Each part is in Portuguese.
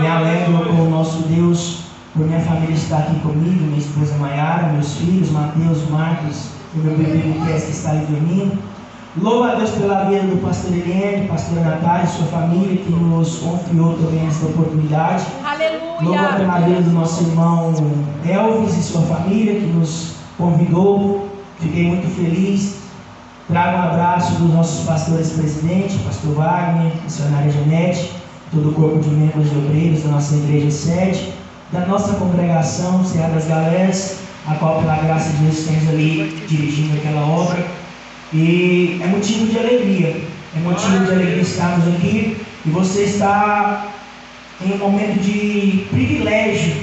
Me alegro com o nosso Deus, por minha família estar aqui comigo, minha esposa Maiara, meus filhos, Mateus, Marcos e meu bebê Miquel que está ali dormindo. Louvo a Deus pela vida do pastor Eliane, pastor Natália e sua família, que nos confiou também essa oportunidade. Aleluia! Louvo pela vida do nosso irmão Elvis e sua família, que nos convidou. Fiquei muito feliz. Trago um abraço dos nossos pastores presidentes, pastor Wagner, missionária Janete, todo o corpo de membros e obreiros da nossa igreja sede, da nossa congregação, Serra das Galeras, a qual pela graça de Deus estamos ali dirigindo aquela obra. E é motivo de alegria estarmos aqui, e você está em um momento de privilégio,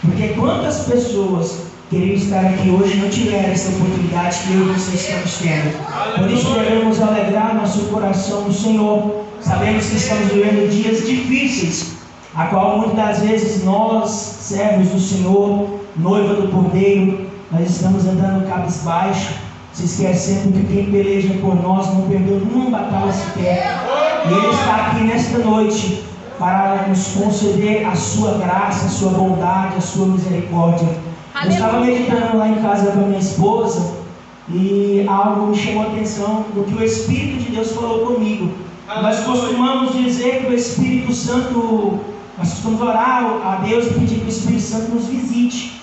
porque quantas pessoas queriam estar aqui hoje não tiveram essa oportunidade que eu e você estamos tendo. Por isso devemos alegrar nosso coração no Senhor. Sabemos que estamos vivendo dias difíceis, a qual muitas das vezes nós, servos do Senhor, noiva do Cordeiro, nós estamos andando cabisbaixo, se esquecendo que quem peleja por nós não perdeu nenhuma batalha sequer. E Ele está aqui nesta noite para nos conceder a sua graça, a sua bondade, a sua misericórdia. Eu estava meditando lá em casa com a minha esposa e algo me chamou a atenção do que o Espírito de Deus falou comigo. Nós costumamos dizer que o Espírito Santo, nós costumamos orar a Deus e pedir que o Espírito Santo nos visite.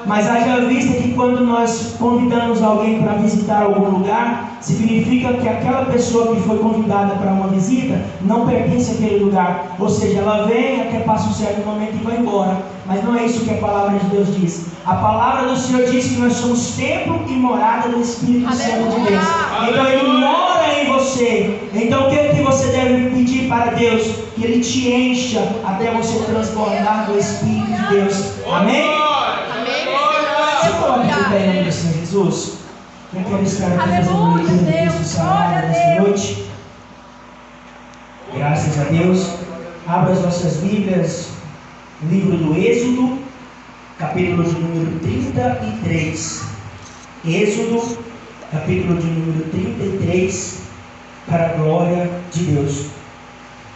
Mas haja vista que quando nós convidamos alguém para visitar algum lugar, significa que aquela pessoa que foi convidada para uma visita não pertence àquele lugar. Ou seja, ela vem, até passa um certo momento e vai embora. Mas não é isso que a palavra de Deus diz. A palavra do Senhor diz que nós somos templo e morada do Espírito Santo de Deus. Então Ele mora em você. Então o que você deve pedir para Deus? Que Ele te encha até você transbordar do Espírito de Deus. Amém? Coloque de pé em nome do Senhor Jesus. Eu quero estar aqui fazendo uma leitura do texto sagrado nesta noite. Graças a Deus. Abra as nossas Bíblias, livro do Êxodo, capítulo de número 33. Êxodo, capítulo de número 33, para a glória de Deus.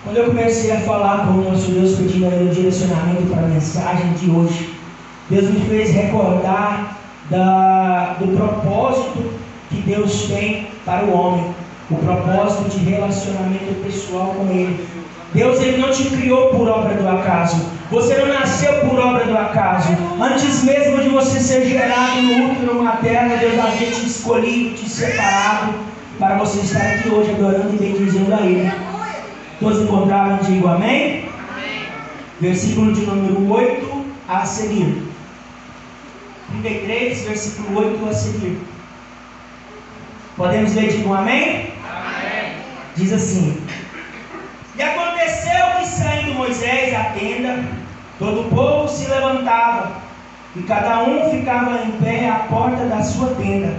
Quando eu comecei a falar com o nosso Deus, pedindo a Ele o direcionamento para a mensagem de hoje, Deus me fez recordar do propósito que Deus tem para o homem, o propósito de relacionamento pessoal com Ele. Deus, Ele não te criou por obra do acaso. Você não nasceu por obra do acaso. Antes mesmo de você ser gerado no útero materno, Deus havia te escolhido, te separado, para você estar aqui hoje adorando e bendizendo a Ele. Todos encontraram? Digo amém? Amém. Versículo de número 8 a seguir. 33, versículo 8 a seguir. Podemos ler, digo amém? Amém. Diz assim: E aconteceu que, saindo Moisés da tenda, todo o povo se levantava, e cada um ficava em pé à porta da sua tenda,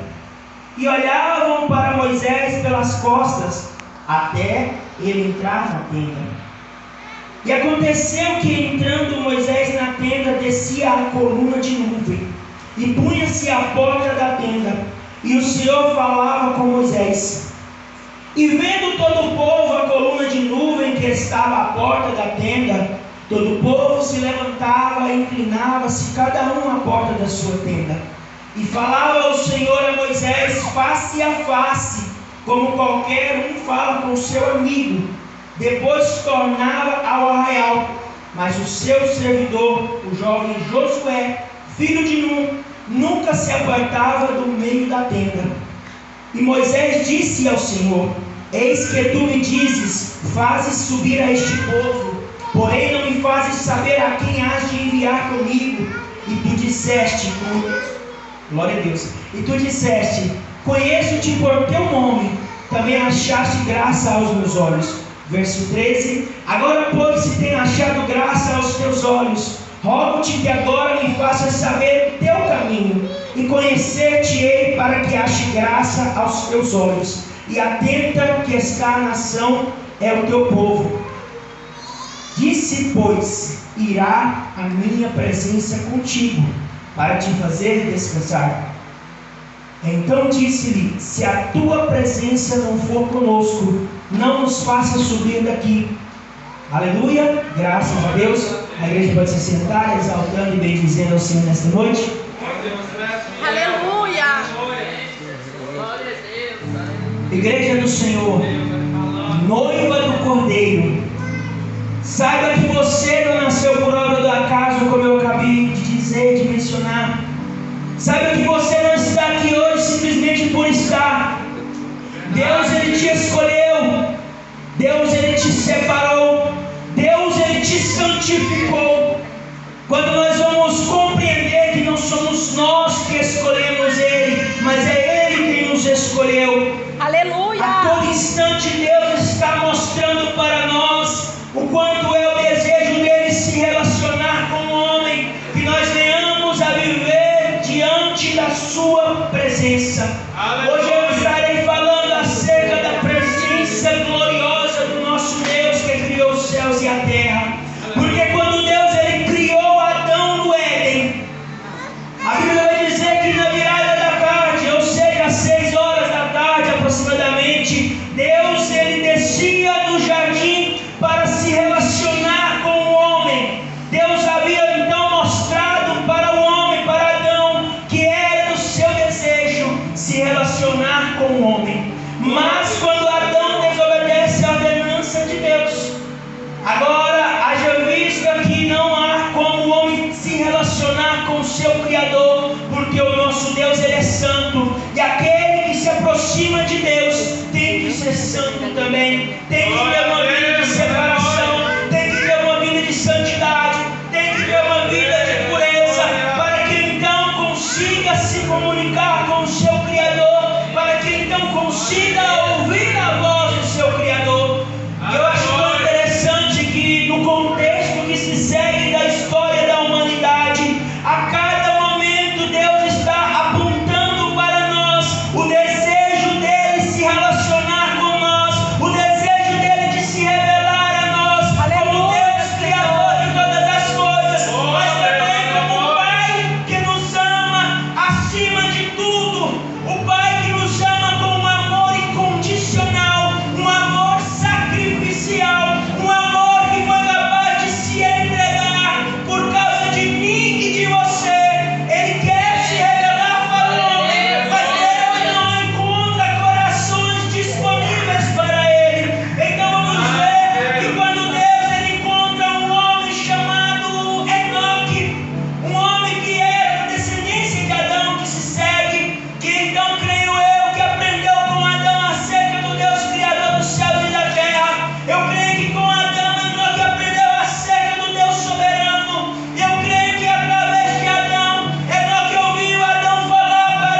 e olhavam para Moisés pelas costas, até ele entrar na tenda. E aconteceu que, entrando Moisés na tenda, descia a coluna de nuvem, e punha-se à porta da tenda, e o Senhor falava com Moisés. E vendo todo o povo a coluna de nuvem que estava à porta da tenda, todo o povo se levantava e inclinava-se, cada um à porta da sua tenda. E falava o Senhor a Moisés face a face, como qualquer um fala com o seu amigo. Depois tornava ao arraial. Mas o seu servidor, o jovem Josué, filho de Nun, nunca se apartava do meio da tenda. E Moisés disse ao Senhor: Eis que tu me dizes, fazes subir a este povo, porém não me fazes saber a quem has de enviar comigo. E tu disseste, glória a Deus, e tu disseste: Conheço-te por teu nome, também achaste graça aos meus olhos. Verso 13: Agora, pois, se tenho achado graça aos teus olhos, rogo-te que agora me faças saber o teu caminho, e conhecer-te-ei para que ache graça aos teus olhos. E atenta que esta nação é o teu povo. Disse, pois, irá a minha presença contigo, para te fazer descansar. Então disse-lhe: Se a tua presença não for conosco, não nos faça subir daqui. Aleluia, graças a Deus. A igreja pode se sentar, exaltando e bendizendo ao Senhor nesta noite. Aleluia. Igreja do Senhor, noiva do Cordeiro, saiba que você não nasceu por obra do acaso, como eu acabei de dizer, de mencionar. Saiba que você não está aqui hoje simplesmente por estar. Deus, Ele te escolheu. Deus, Ele te separou. Deus, Ele te santificou. Quando nós vamos compreender que não somos nós que escolhemos Ele, mas é Ele quem nos escolheu. Aleluia. A todo instante Deus está mostrando para nós o quanto é o desejo dele se relacionar com o homem, que nós venhamos a viver diante da sua presença. Hoje eu estarei falando acerca da presença gloriosa do nosso Deus que criou os céus e a terra. Porque quando Deus ele criou Adão no Éden, a Bíblia vai dizer que na virada da tarde, ou seja, às 6 horas da tarde aproximadamente, Deus ele descia no jardim para se relacionar com o homem. Deus havia então mostrado para o homem, para Adão, que era o seu desejo se relacionar com o homem. Mas quando Adão desobedece a ordenança de Deus, agora haja vista que não há como o homem se relacionar com o seu Criador, porque o nosso Deus ele é santo, e aquele que se aproxima de Deus tem que ser santo também, tem que ter uma vida de separação, tem que ter uma vida de santidade, tem que ter uma vida de pureza, para que então consiga se comunicar com o seu Criador, para que então consiga ouvir a voz do seu Criador. E eu acho tão interessante que no contexto que se segue da história da humanidade, a cada momento Deus está apontando para nós o desejo dele se relacionar com nós, o desejo dele de se revelar a nós como Deus Criador de todas as coisas, mas também como o Pai que nos ama acima de tudo, o Pai que nos ama com um amor incondicional, um amor sacrificial, um amor que foi capaz de se entregar por causa de mim e de você. Ele quer se revelar para o homem, mas Deus não encontra corações disponíveis para ele. Então vamos ver que quando Deus ele encontra um homem chamado Enoque, um homem que era da descendência de Adão, que se segue, que então creio eu que aprendeu com Adão acerca do Deus Criador dos céus e da terra. Eu creio que com Adão Enoque aprendeu acerca do Deus soberano. Eu creio que através de Adão, Enoque ouviu Adão falar para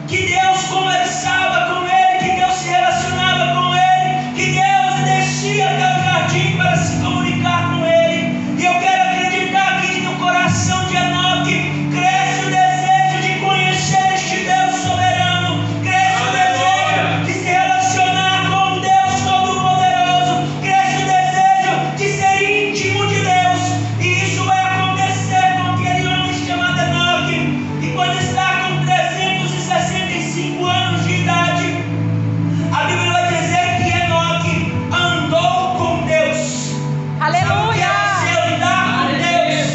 que Deus conversava com ele, que Deus se relacionava com ele, que Deus descia até o jardim para se comunicar com ele. E eu quero acreditar que no coração de Enoque cresce o desejo de conhecer este Deus soberano, cresce o desejo de se relacionar com o Deus Todo-Poderoso, cresce o desejo de ser íntimo de Deus. E isso vai acontecer com aquele homem chamado Enoque, que quando está com 365 anos de idade, a Bíblia vai dizer que Enoque andou com Deus. Aleluia. Sabe o que é você andar com Deus?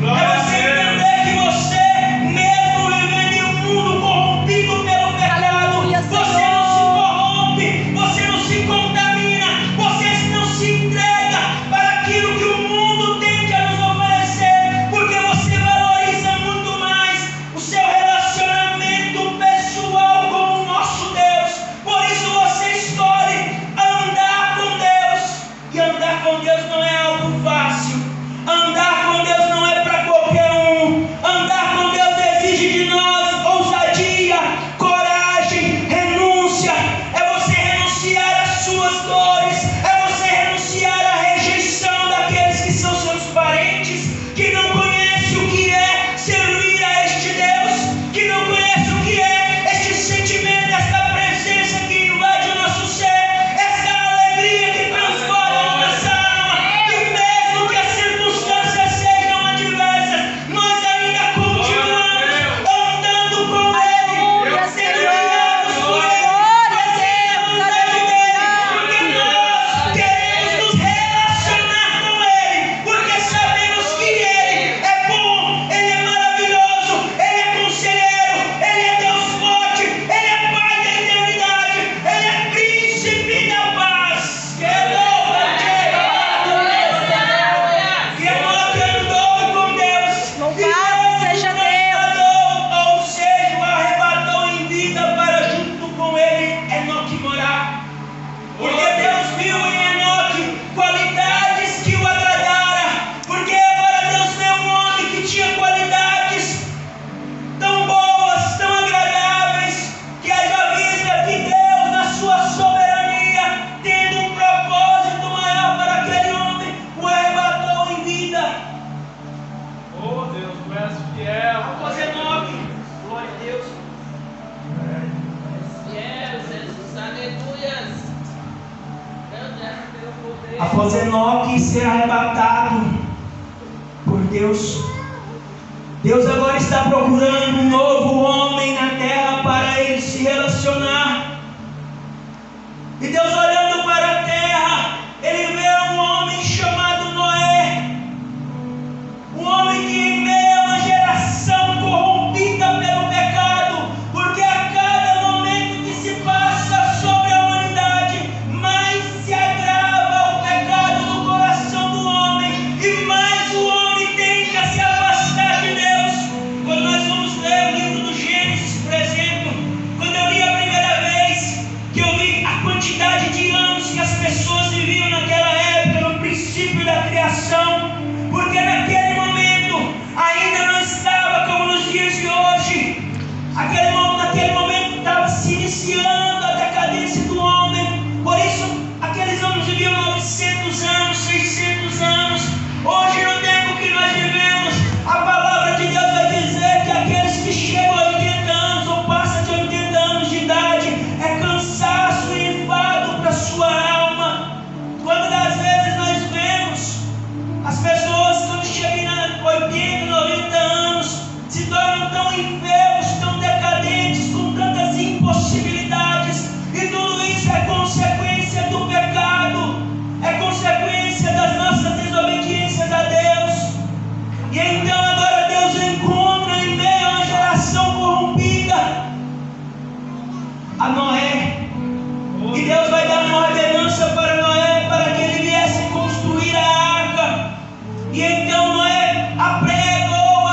É você entender que você, mesmo vivendo em um mundo corrompido pelo pecado, Aleluia, você não se Senhor. corrompe, você não se contamina, você não se entrega para aquilo que o mundo tende a nos oferecer, porque você valoriza muito mais o seu relacionamento pessoal com o nosso Deus. Por isso você escolhe andar com Deus. E andar com Deus não é algo fácil. Andar com Deus não é para qualquer um. Andar com Deus exige de nós ousadia, coragem, renúncia. É você renunciar às suas dores, é você renunciar à rejeição daqueles que são seus parentes, que não conhecem o que é servir a este Deus, que não conhecem o que é este sentimento, esta presença que invade o nosso ser, essa alegria que transforma a nossa alma, que homem ser arrebatado por Deus. Deus agora está procurando um novo homem na terra para ele se relacionar. E Deus, olhando para a terra, ele vê um homem chamado Noé, um homem que em meio a uma geração corrompida pelo pecado, porque a cada momento que se passa sobre a humanidade, mais se agrava o pecado no coração do homem, e mais o homem tenta se afastar de Deus. Quando nós vamos ler o livro do Gênesis, por exemplo, quando eu li a primeira vez, que eu vi a quantidade de anos que as pessoas viviam naquela época, no princípio da criação, porque naquele momento ainda não estava como nos dias de hoje. Naquele momento estava se iniciando a decadência do homem. Por isso aqueles homens viviam 900 anos, 600 anos. Hoje, no tempo que nós vivemos, a palavra de Deus vai dizer que aqueles que chegam a 80 anos ou passam de 80 anos de idade é cansaço e enfado para a sua alma. Quando das vezes nós vemos as pessoas, quando chegam a 80, 90 anos, se tornam tão enfermos, tão decadentes, com tantas impossibilidades, e tudo isso é consequência do pecado, é consequência das nossas desobediências a Deus. E então agora Deus encontra em meio a uma geração corrompida a Noé, e Deus vai dar uma ordenança para Noé, para que ele viesse construir a arca. E então Noé apregou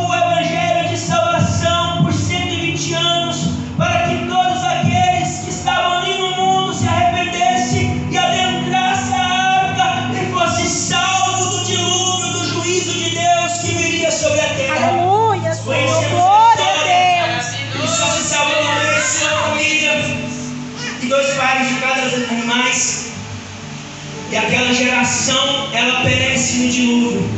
o evangelho de salvação por 120 anos, para que todos aqueles que estavam ali no mundo se arrependessem e adentrassem a arca e fosse salvo do dilúvio, do juízo de Deus que viria sobre a terra. Aleluia, Senhor. Conhecemos Glória a a história, Deus. ele só se salvou uma vez, sua família e 2 pares de cada animais. E aquela geração, ela perece no dilúvio.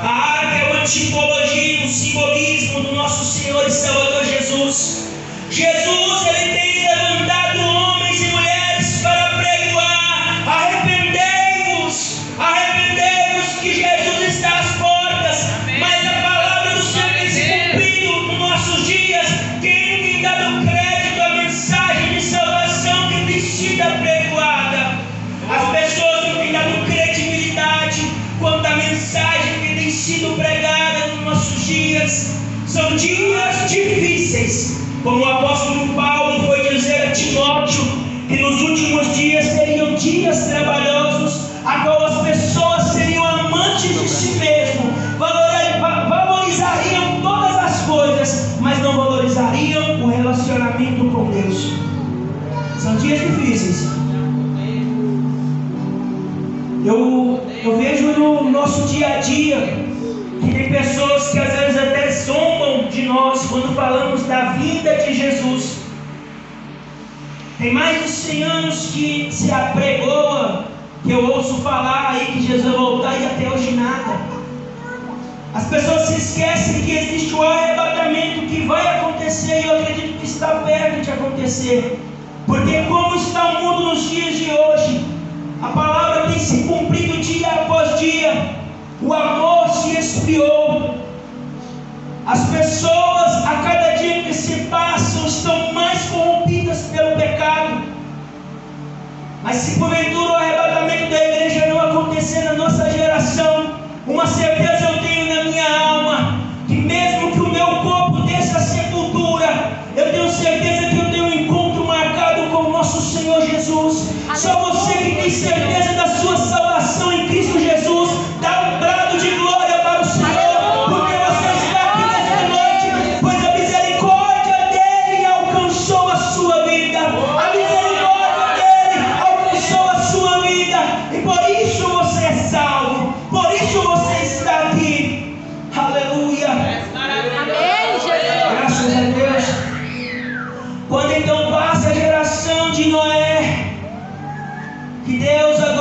A arca é uma tipologia, um simbolismo do nosso Senhor e Salvador Jesus. Jesus, ele tem levantado homens e mulheres para pregoar: arrependei-vos, arrependei-vos, que Jesus está às portas. Mas a palavra do Senhor tem se cumprido nos nossos dias. Quem tem dado crédito à mensagem de salvação que tem sido apregoada? As pessoas não têm dado credibilidade quanto à mensagem que tem sido pregada nos nossos dias. São dias difíceis, como o apóstolo Paulo foi dizer a Timóteo, que nos últimos dias seriam dias trabalhosos, a qual as pessoas seriam amantes de si mesmo, valorizariam todas as coisas, mas não valorizariam o relacionamento com Deus. São dias difíceis. Eu vejo no nosso dia a dia que tem pessoas que às vezes até zombam de nós quando falamos da vinda de Jesus. Tem mais de 100 anos que se apregoa, que eu ouço falar aí que Jesus vai voltar e até hoje nada. As pessoas se esquecem que existe o arrebatamento que vai acontecer, e eu acredito que está perto de acontecer. Porque como está o mundo nos dias de hoje, a palavra tem se cumprido dia após dia. O amor se esfriou. As pessoas, a cada dia que se passam, estão mais corrompidas pelo pecado. Mas se porventura o arrebatamento da igreja não acontecer na nossa geração, uma certeza eu tenho na minha alma, que mesmo que o meu corpo desça a sepultura, eu tenho certeza que eu tenho um encontro marcado com o nosso Senhor Jesus. Só você que tem certeza da sua salvação em Cristo Jesus, dá um brado de glória para o Senhor, porque você está aqui nesta noite, pois a misericórdia dele alcançou a sua vida. A misericórdia dele alcançou a sua vida, e por isso você é salvo, por isso você está aqui. Aleluia. Amém, Jesus. Graças a Deus. Quando então passa a geração de Noé, que Deus agora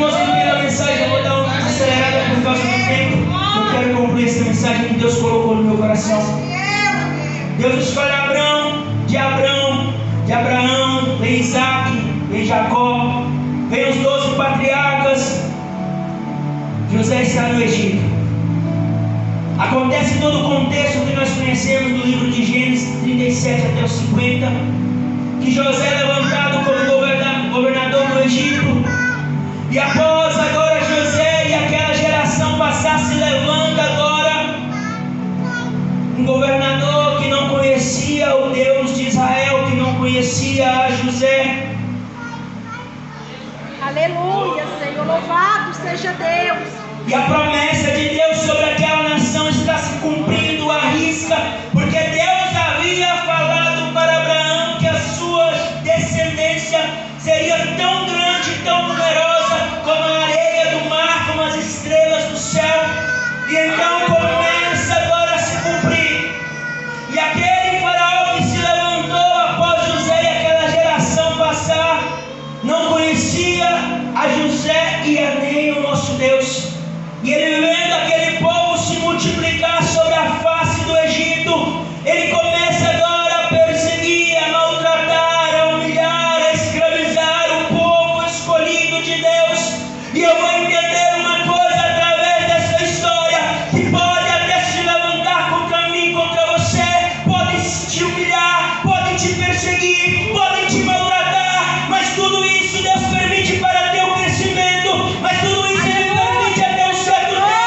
irmãos que viram a mensagem, eu vou dar uma acelerada por causa do tempo. Eu quero concluir essa mensagem que Deus colocou no meu coração. Deus escolhe Abraão, de Abraão, vem Isaac, vem Jacó, vem os 12 patriarcas. José está no Egito. Acontece todo o contexto que nós conhecemos do livro de Gênesis 37 até os 50, que José é levantado como governador do Egito, e após agora José e aquela geração passar, se levanta agora um governador que não conhecia o Deus de Israel, que não conhecia a José. Aleluia, Senhor, louvado seja Deus. E a promessa de Deus sobre aquela nação está se cumprindo à risca, porque Deus havia falado para Abraão que a sua descendência seria tão grande, tão numerosa, como a areia do mar, como as estrelas do céu. E então começa agora a se cumprir. E aquele faraó que se levantou após José e aquela geração passar, não conhecia a José e a nem o nosso Deus. E ele vendo aquele povo se multiplicar sobre a face do Egito, ele começa agora a perseguir, a maltratar, a humilhar, a escravizar o povo escolhido de Deus. E eu vou entender uma coisa através dessa história, que pode até se levantar contra mim, contra você, podem te humilhar, podem te perseguir, podem te maltratar, mas tudo isso Deus permite para teu crescimento, mas tudo isso Ele permite até um certo tempo.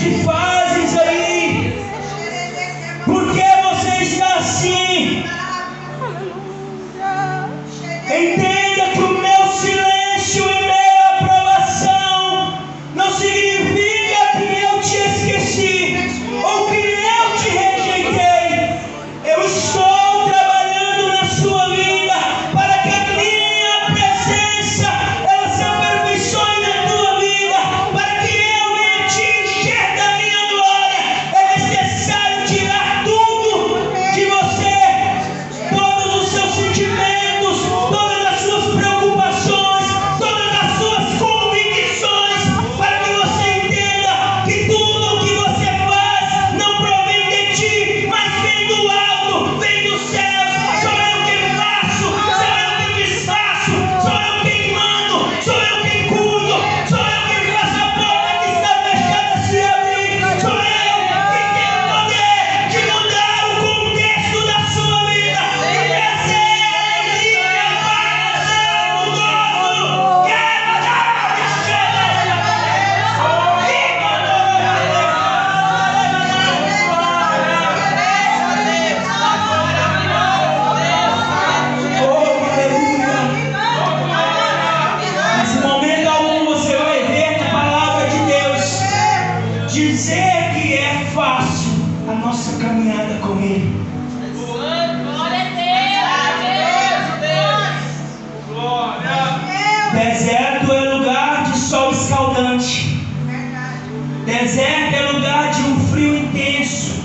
que fazes aí? Por que você está assim? Entenda que o meu silêncio em meio à provação não significa que eu te esqueci ou que eu te rejeitei. Eu estou trabalhando na sua vida para que a minha presença ela se aperfeiçoe na tua vida, para que eu venha te encher da minha glória. É necessário tirar tudo de você, todos os seus sentimentos, todas as suas preocupações, todas as suas convicções, para que você entenda que tudo o que você faz não provém de ti, mas vem do alto, vem dos céus. Sou eu quem faço, sou eu quem desfaço, sou eu quem mando, sou eu quem cuido, sou eu quem faço a porta que está fechada se abrir, sou eu quem tem o poder de mudar o contexto da sua vida e trazer alegria, paz, ânimo, gozo. Quero dar a Nesse momento algum você vai ver na palavra de Deus dizer que é fácil a nossa caminhada com Ele. Deserto é lugar de sol escaldante. Deserto é lugar de um frio intenso.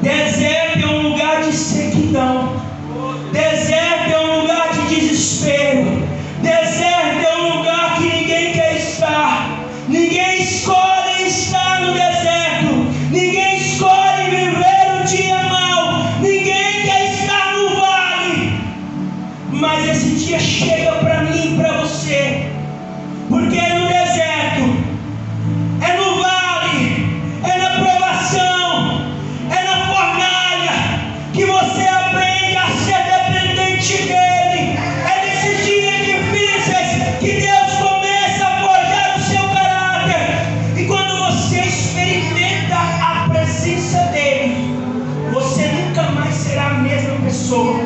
Deserto é um lugar de sequidão. Deserto é um lugar de desespero. Deserto é um lugar que ninguém quer estar. Ninguém escolhe estar no deserto. Ninguém escolhe viver um dia mau. Ninguém quer estar no vale. Mas esse dia chega para mim e para você. Porque é no deserto, é no vale, é na provação, é na fornalha que você aprende a ser dependente dele. É nesse dia difíceis que Deus começa a forjar o seu caráter. E quando você experimenta a presença dele, você nunca mais será a mesma pessoa.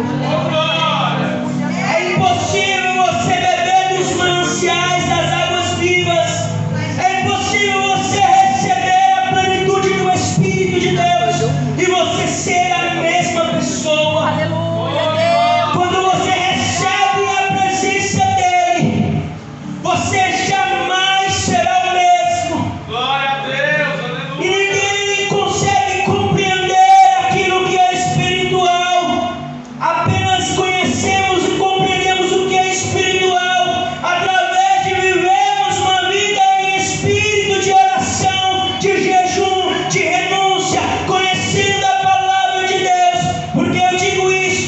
É impossível você beber dos mananciais das águas vivas. É impossível você receber a plenitude do Espírito de Deus e você ser a mesma pessoa. Quando você recebe a presença dele, você jamais será o mesmo. Glória a Deus, aleluia. E ninguém consegue compreender aquilo que é espiritual. Apenas conhecemos e compreendemos o que é espiritual através de vivermos uma vida em espírito de oração, de jejum, de renúncia, conhecendo a palavra de Deus. Porque eu digo isso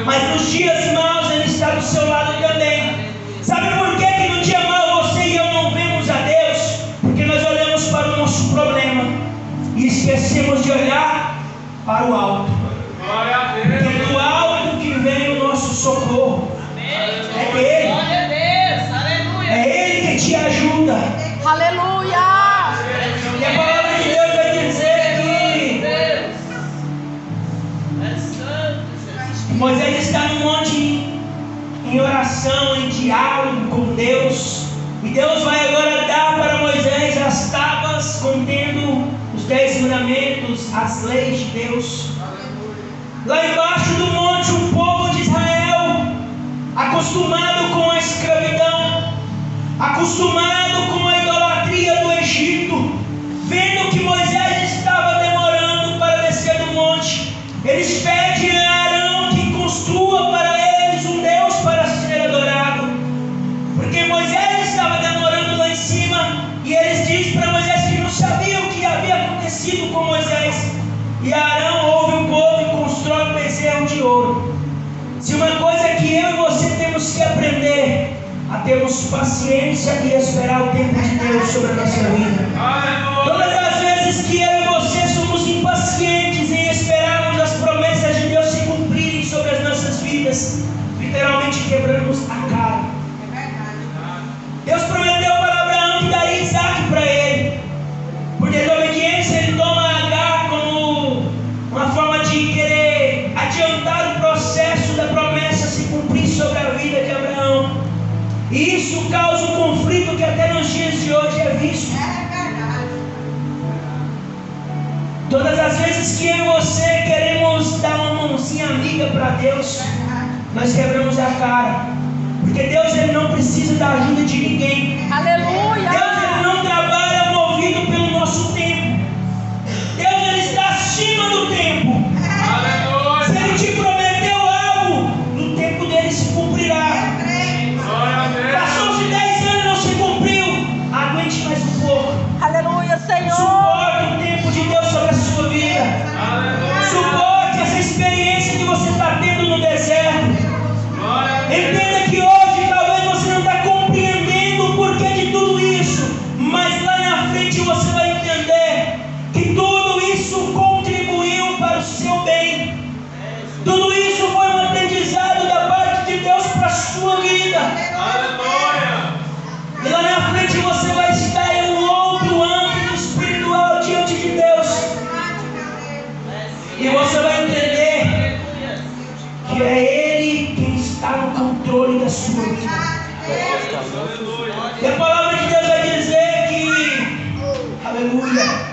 mas nos dias maus Ele está do seu lado também. Sabe por que no dia mau você e eu não vemos a Deus? Porque nós olhamos para o nosso problema e esquecemos de olhar para o alto. Porque do alto que vem o nosso socorro. É dele. É Ele que te ajuda. Aleluia. E a palavra de Deus vai dizer que Moisés está no monte em oração, em diálogo com Deus. E Deus vai agora dar para Moisés as tábuas contendo os 10 mandamentos, as leis de Deus. Lá embaixo do monte, o povo de Israel, acostumado com a escravidão, acostumado com a idolatria do Egito, vendo que Moisés estava demorando para descer do monte, eles pedem a Arão que construa para eles um Deus para ser adorado, porque Moisés estava demorando lá em cima, e eles dizem para Moisés que não sabiam o que havia acontecido com Moisés. E Arão ouve o povo e constrói um bezerro de ouro. Se uma coisa que eu e você temos que aprender, a termos paciência e esperar o tempo de Deus sobre a nossa vida. Todas as vezes que eu e você somos impacientes em esperarmos as promessas de Deus se cumprirem sobre as nossas vidas, literalmente quebramos a cara. Deus prometeu para Abraão que daria Isaac para ele. Por desobediência ele toma Agar como uma forma de querer adiantar o processo da promessa se cumprir sobre a vida de Abraão. E isso causa um conflito que até nos dias de hoje é visto. Todas as vezes que eu e você queremos dar uma mãozinha amiga para Deus, nós quebramos a cara. Porque Deus ele não precisa da ajuda de ninguém. Aleluia. Deus ele não trabalha movido pelo nosso tempo. Deus ele está acima do tempo. Aleluia. Se ele te prometeu algo, no tempo dele se cumprirá. Passou-se 10 anos e não se cumpriu. Aguente mais um pouco. Aleluia, Senhor. Suporte o tempo de Deus sobre a sua vida. Suporte essa experiência que você está tendo no deserto. Entenda que hoje talvez você não está compreendendo o porquê de tudo isso, mas lá na frente você vai entender que tudo isso contribuiu para o seu bem. Tudo isso foi um aprendizado da parte de Deus para a sua vida. E lá na frente você vai estar em um outro âmbito espiritual diante de Deus. E você vai entender que é Ele quem está no controle da sua vida. E a palavra de Deus vai dizer que, aleluia,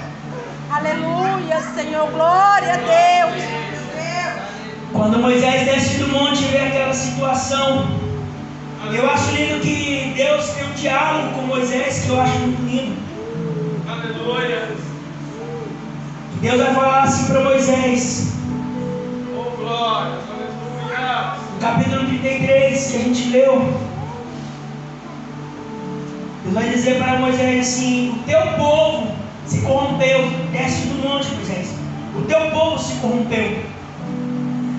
Aleluia, Senhor. Glória a Deus. quando Moisés desce do monte e vê aquela situação, eu acho lindo que Deus tem um diálogo com Moisés, que eu acho muito lindo. Aleluia. Deus vai falar assim para Moisés, Oh, glória. Aleluia. no capítulo 33 que a gente leu, Deus vai dizer para Moisés assim: o teu povo se corrompeu. Desce do monte, Moisés. O teu povo se corrompeu.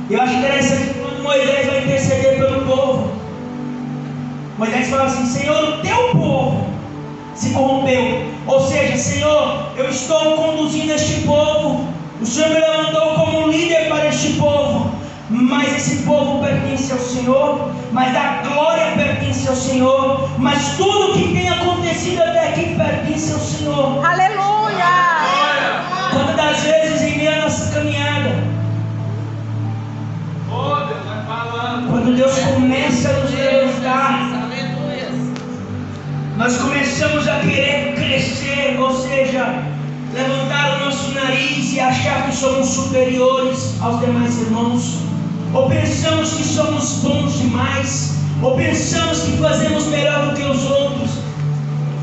Eu acho interessante que quando Moisés vai interceder pelo povo, Moisés fala assim: Senhor, o teu povo se corrompeu. Ou seja, Senhor, eu estou conduzindo este povo. O Senhor me levantou como líder para este povo. Mas esse povo pertence ao Senhor, mas a glória pertence ao Senhor, mas tudo que tem acontecido até aqui pertence ao Senhor. Aleluia. Quantas das vezes em meio à nossa caminhada, Oh, Deus vai falando. quando Deus começa a nos levantar, nós começamos a querer crescer, ou seja, levantar o nosso nariz e achar que somos superiores aos demais irmãos, ou pensamos que somos bons demais, ou pensamos que fazemos melhor do que os outros,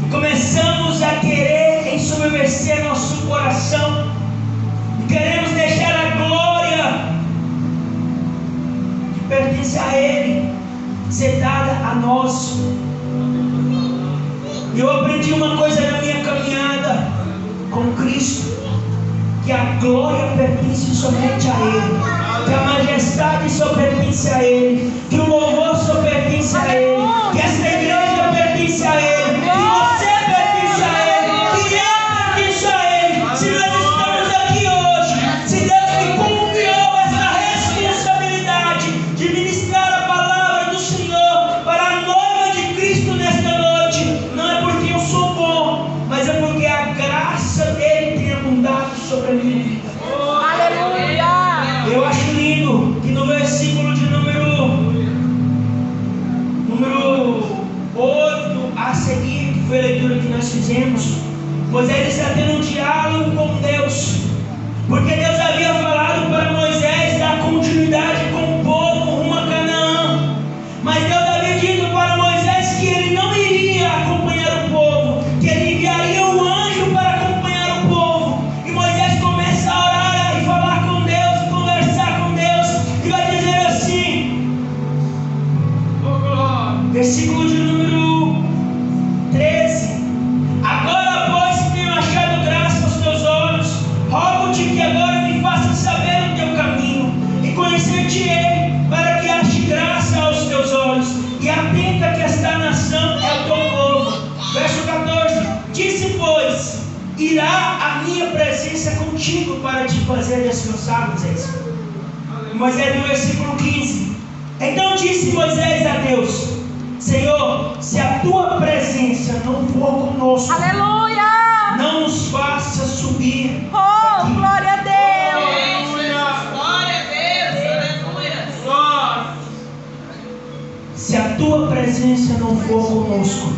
e começamos a querer ensoberbecer nosso coração, e queremos deixar a glória que pertence a Ele ser dada a nós. E eu aprendi uma coisa na minha caminhada com Cristo, que a glória pertence somente a Ele, que a majestade destaque só pertence a Ele, que o louvor só pertence a Ele, que esta igreja pertence a Ele, que você pertence a Ele, que eu pertenço a Ele. Se nós estamos aqui hoje, se Deus me confiou essa responsabilidade de ministrar a palavra do Senhor para a noiva de Cristo nesta noite, não é porque eu sou bom, mas é porque a graça dele tem abundado sobre a minha vida. Aleluia! Eu acho lindo que no versículo de número 8 a seguir, que foi a leitura que nós fizemos, Moisés está tendo um diálogo com Deus, porque Deus havia falado para Moisés dar continuidade com o povo rumo a Canaã, mas Deus havia dito para Moisés que ele não iria acompanhar o povo, que ele enviaria um anjo para acompanhar o povo. E Moisés começa a orar e falar com Deus, e conversar com Deus, e vai dizer assim, versículo de número 13: agora, pois, que tenho achado graça aos teus olhos, rogo-te que agora me faças saber o teu caminho, e conhecer-te-ei, para que ache graça aos teus olhos, e atenta que esta nação é o teu povo. Verso 14: disse, pois, irá a minha presença contigo para te fazer descansar, Moisés. Moisés, no versículo 15: então disse Moisés a Deus: Senhor, se a tua presença não for conosco, Aleluia! não nos faça subir. Oh, glória a Deus! Glória a Deus, aleluia. Se a tua presença não for conosco.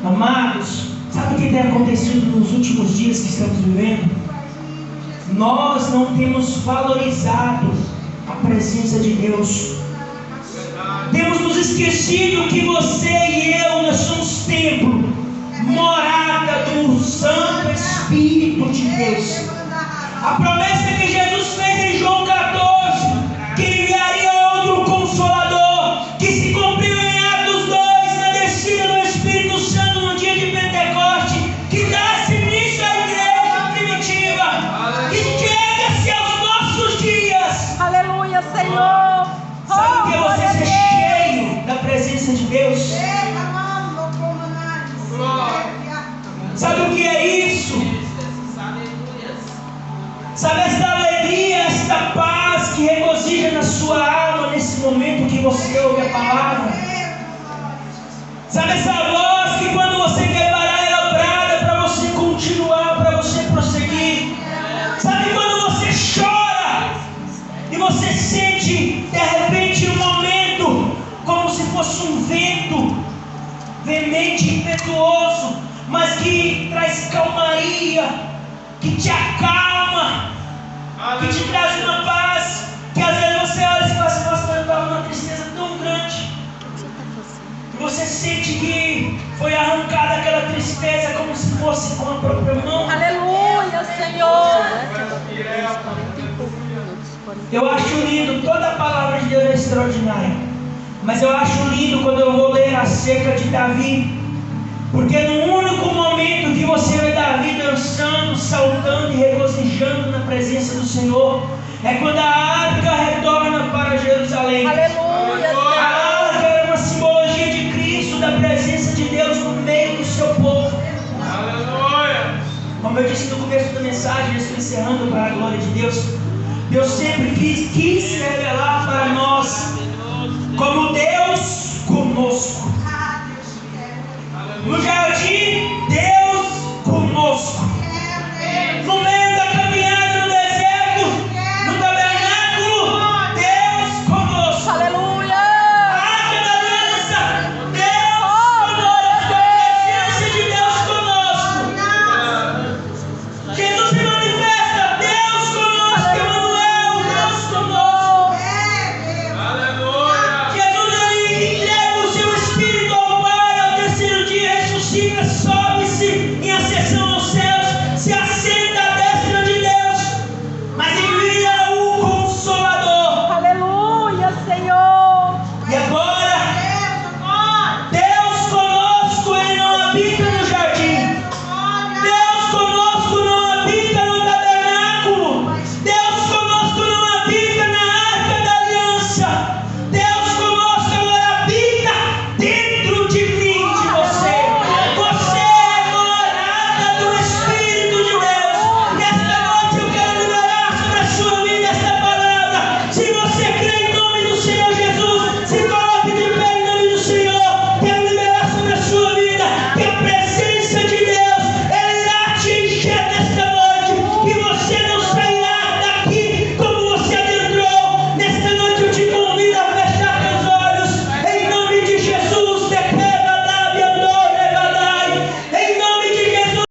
Amados, sabe o que tem acontecido nos últimos dias que estamos vivendo? Nós não temos valorizado a presença de Deus. Temos nos esquecido que você e eu, nós somos templo, morada do Santo Espírito de Deus. A promessa que Jesus fez em João 14, que enviaria outro Consolador, que se cumpriu em Atos 2, na descida do Espírito Santo no dia de Pentecoste, que dá-se início à igreja primitiva, que chega-se aos nossos dias. Aleluia, Senhor! Sabe o que é glória você a ser Deus! cheio da presença de Deus? Sabe o que é isso? Sabe esta alegria, esta paz que regozija na sua alma nesse momento que você ouve a palavra? Sabe essa voz que quando você quer parar ela brada para você continuar, para você prosseguir? Sabe quando você chora e você sente de repente um momento como se fosse um vento veemente e impetuoso, mas que traz calmaria, que te acalma, que te traz uma paz, que às vezes você olha e fala assim, nossa, eu estava numa tristeza tão grande, e você sente que foi arrancada aquela tristeza como se fosse com a própria mão. Aleluia, Senhor! Eu acho lindo, toda a palavra de Deus é extraordinária, mas eu acho lindo quando eu vou ler acerca de Davi, porque no único momento que você vê Davi dançando, saltando e regozijando na presença do Senhor, é quando a arca retorna para Jerusalém. Aleluia, A arca era uma simbologia de Cristo, da presença de Deus no meio do seu povo. Aleluia. Como eu disse no começo da mensagem, eu estou encerrando para a glória de Deus. Deus sempre quis